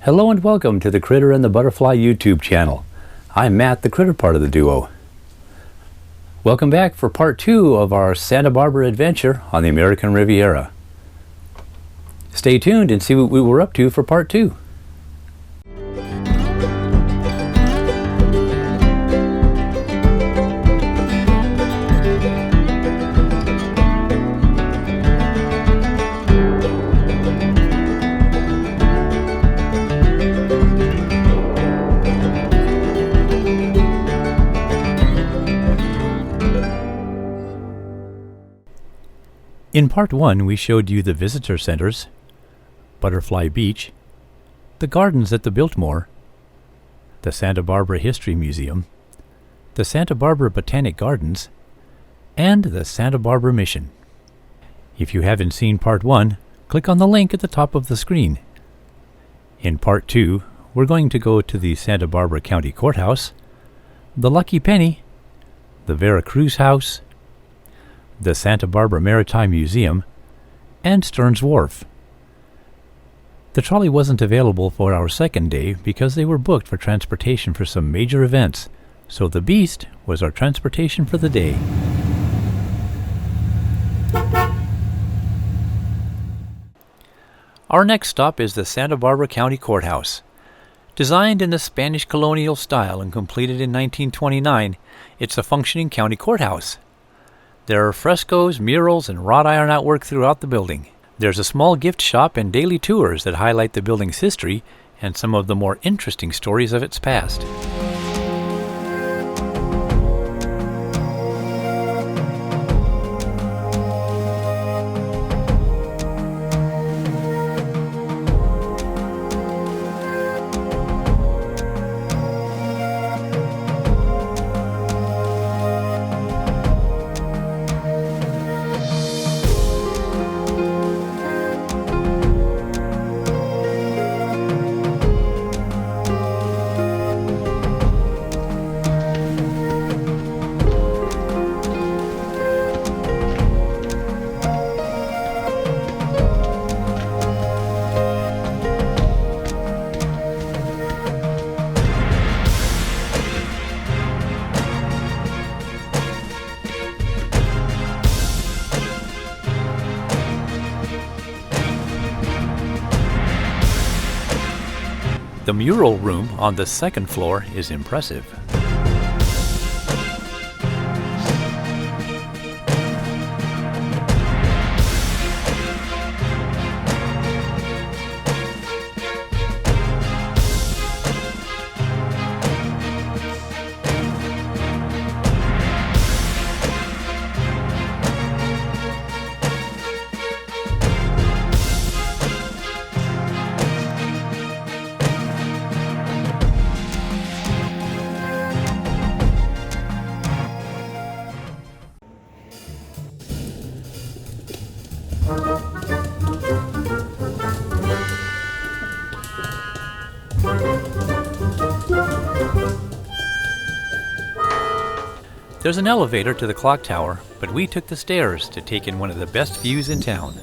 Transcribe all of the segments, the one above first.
Hello and welcome to the Critter and the Butterfly YouTube channel. I'm Matt, the critter part of the duo. Welcome back for part 2 of our Santa Barbara adventure on the American Riviera. Stay tuned and see what we were up to for part 2. In part 1, we showed you the visitor centers, Butterfly Beach, the gardens at the Biltmore, the Santa Barbara History Museum, the Santa Barbara Botanic Gardens, and the Santa Barbara Mission. If you haven't seen part 1, click on the link at the top of the screen. In part 2, we're going to go to the Santa Barbara County Courthouse, the Lucky Penny, the Veracruz House, the Santa Barbara Maritime Museum, and Stearns Wharf. The trolley wasn't available for our second day because they were booked for transportation for some major events, so the Beast was our transportation for the day. Our next stop is the Santa Barbara County Courthouse. Designed in the Spanish colonial style and completed in 1929, it's a functioning county courthouse. There are frescoes, murals, and wrought iron artwork throughout the building. There's a small gift shop and daily tours that highlight the building's history and some of the more interesting stories of its past. The mural room on the second floor is impressive. There's an elevator to the clock tower, but we took the stairs to take in one of the best views in town.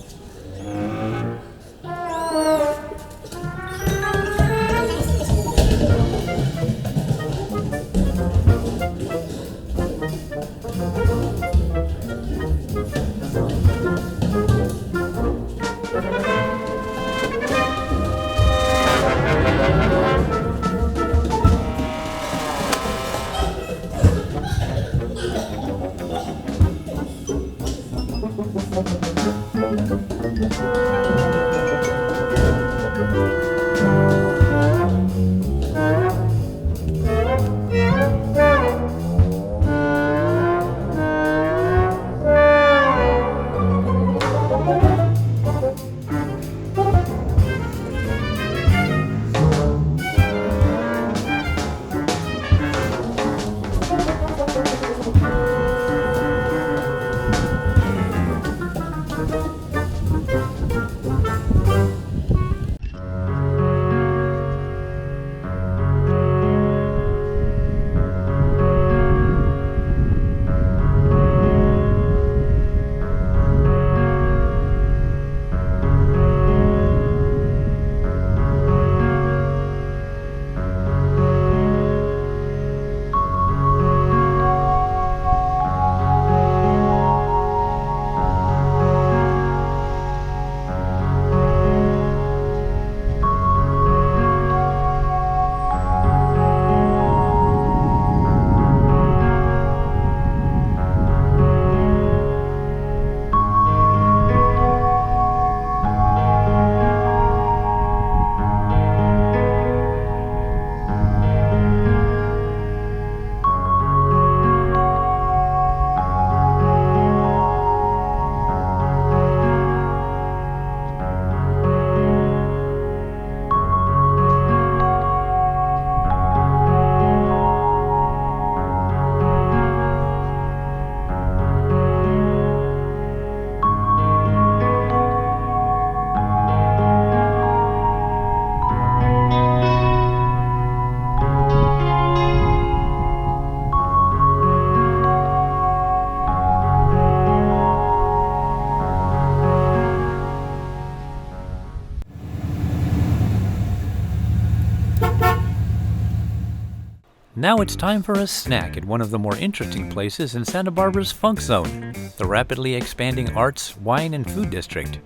Now it's time for a snack at one of the more interesting places in Santa Barbara's Funk Zone, the rapidly expanding arts, wine, and food district.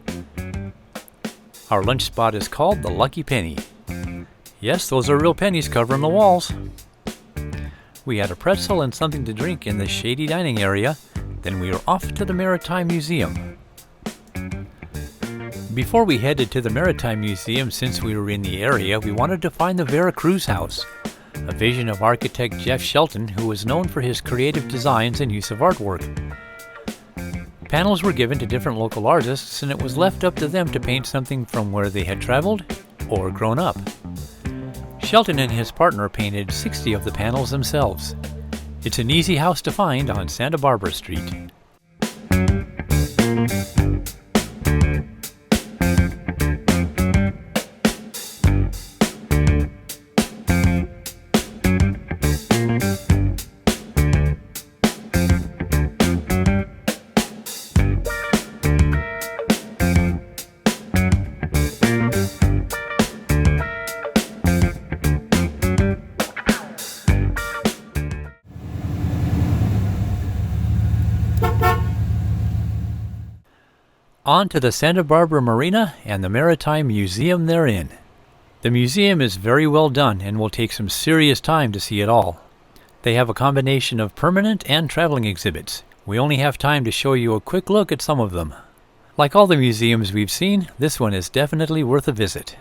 Our lunch spot is called the Lucky Penny. Yes, those are real pennies covering the walls. We had a pretzel and something to drink in the shady dining area, then we were off to the Maritime Museum. Before we headed to the Maritime Museum, since we were in the area, we wanted to find the Vera Cruz House, a vision of architect Jeff Shelton, who was known for his creative designs and use of artwork. Panels were given to different local artists, and it was left up to them to paint something from where they had traveled or grown up. Shelton and his partner painted 60 of the panels themselves. It's an easy house to find on Santa Barbara Street. On to the Santa Barbara Marina and the Maritime Museum therein. The museum is very well done and will take some serious time to see it all. They have a combination of permanent and traveling exhibits. We only have time to show you a quick look at some of them. Like all the museums we've seen, this one is definitely worth a visit.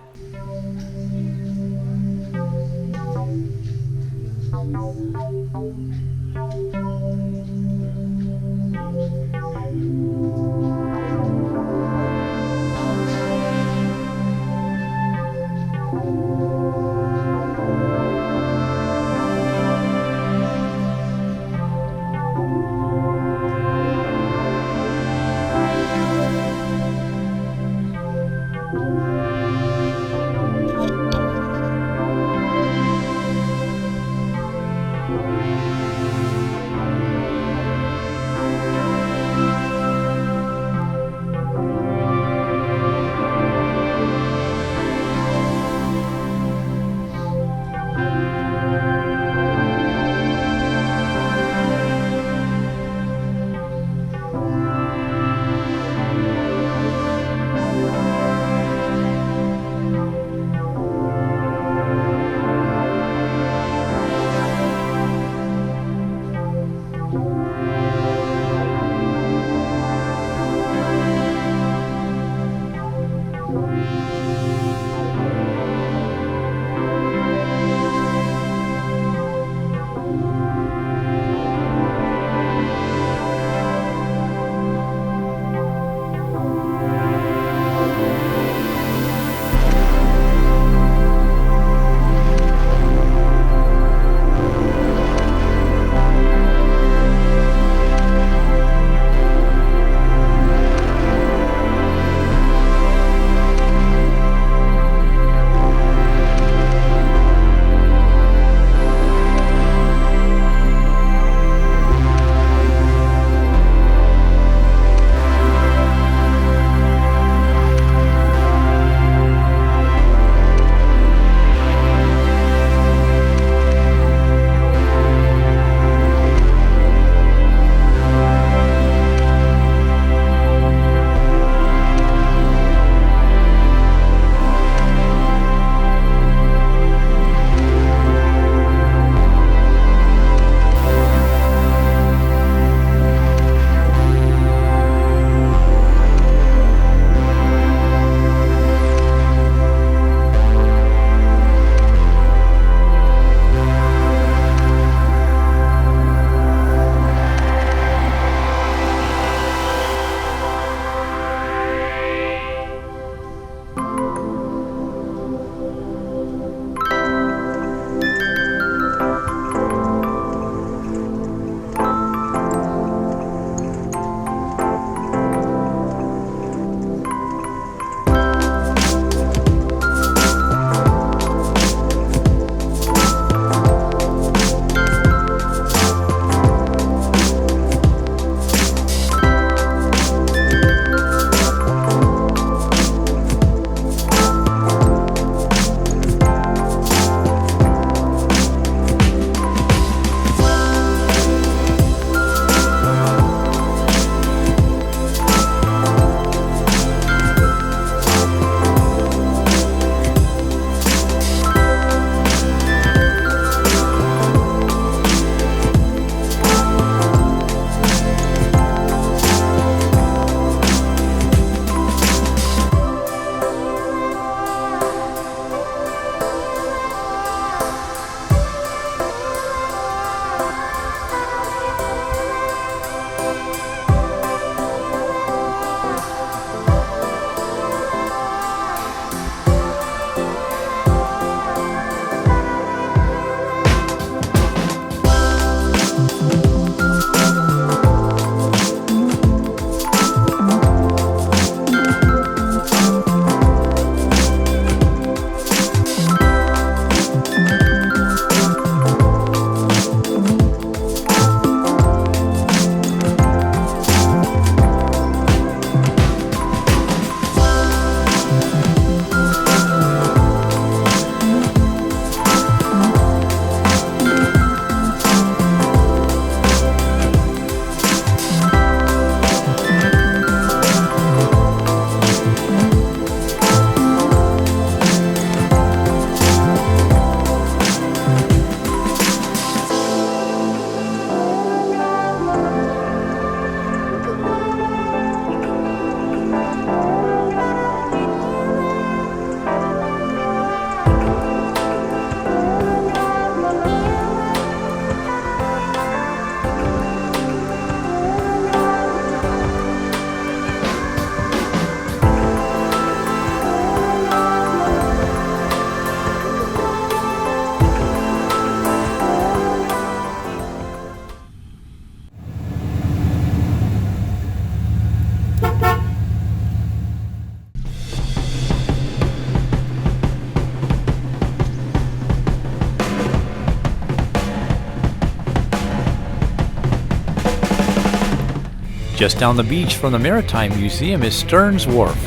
Just down the beach from the Maritime Museum is Stearns Wharf.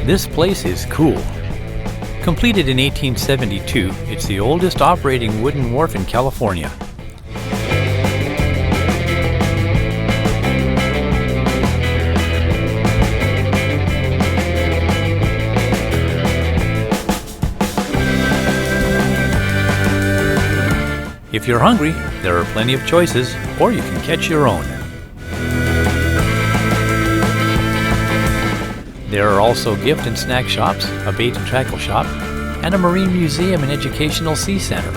This place is cool. Completed in 1872, it's the oldest operating wooden wharf in California. If you're hungry, there are plenty of choices, or you can catch your own. There are also gift and snack shops, a bait and tackle shop, and a marine museum and educational sea center.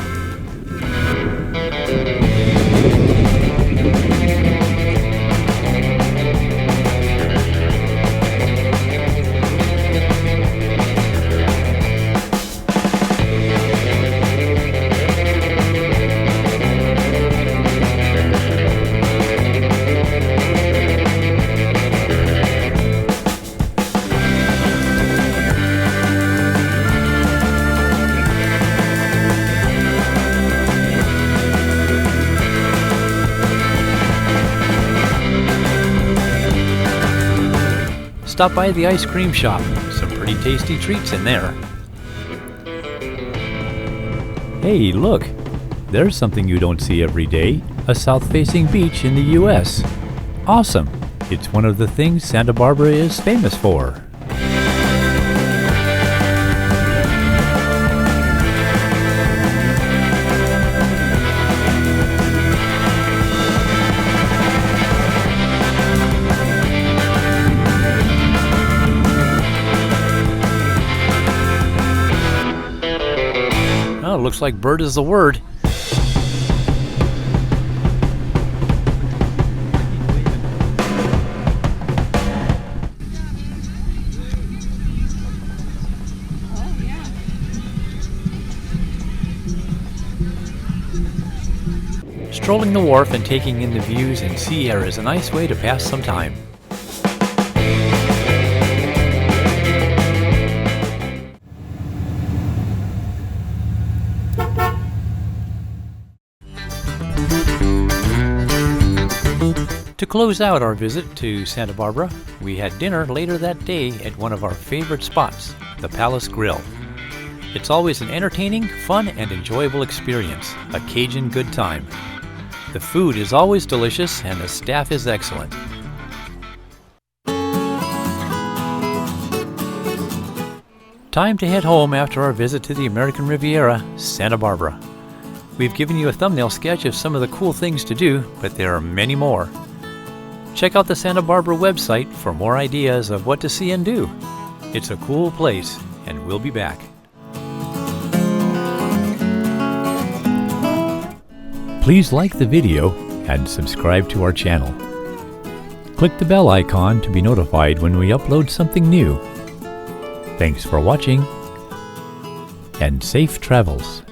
Stop by the ice cream shop. Some pretty tasty treats in there. Hey, look! There's something you don't see every day. A south-facing beach in the U.S. Awesome! It's one of the things Santa Barbara is famous for. Oh, looks like bird is the word. Strolling the wharf and taking in the views and sea air is a nice way to pass some time. To close out our visit to Santa Barbara, we had dinner later that day at one of our favorite spots, the Palace Grill. It's always an entertaining, fun, and enjoyable experience, a Cajun good time. The food is always delicious and the staff is excellent. Time to head home after our visit to the American Riviera, Santa Barbara. We've given you a thumbnail sketch of some of the cool things to do, but there are many more. Check out the Santa Barbara website for more ideas of what to see and do. It's a cool place, and we'll be back. Please like the video and subscribe to our channel. Click the bell icon to be notified when we upload something new. Thanks for watching, and safe travels.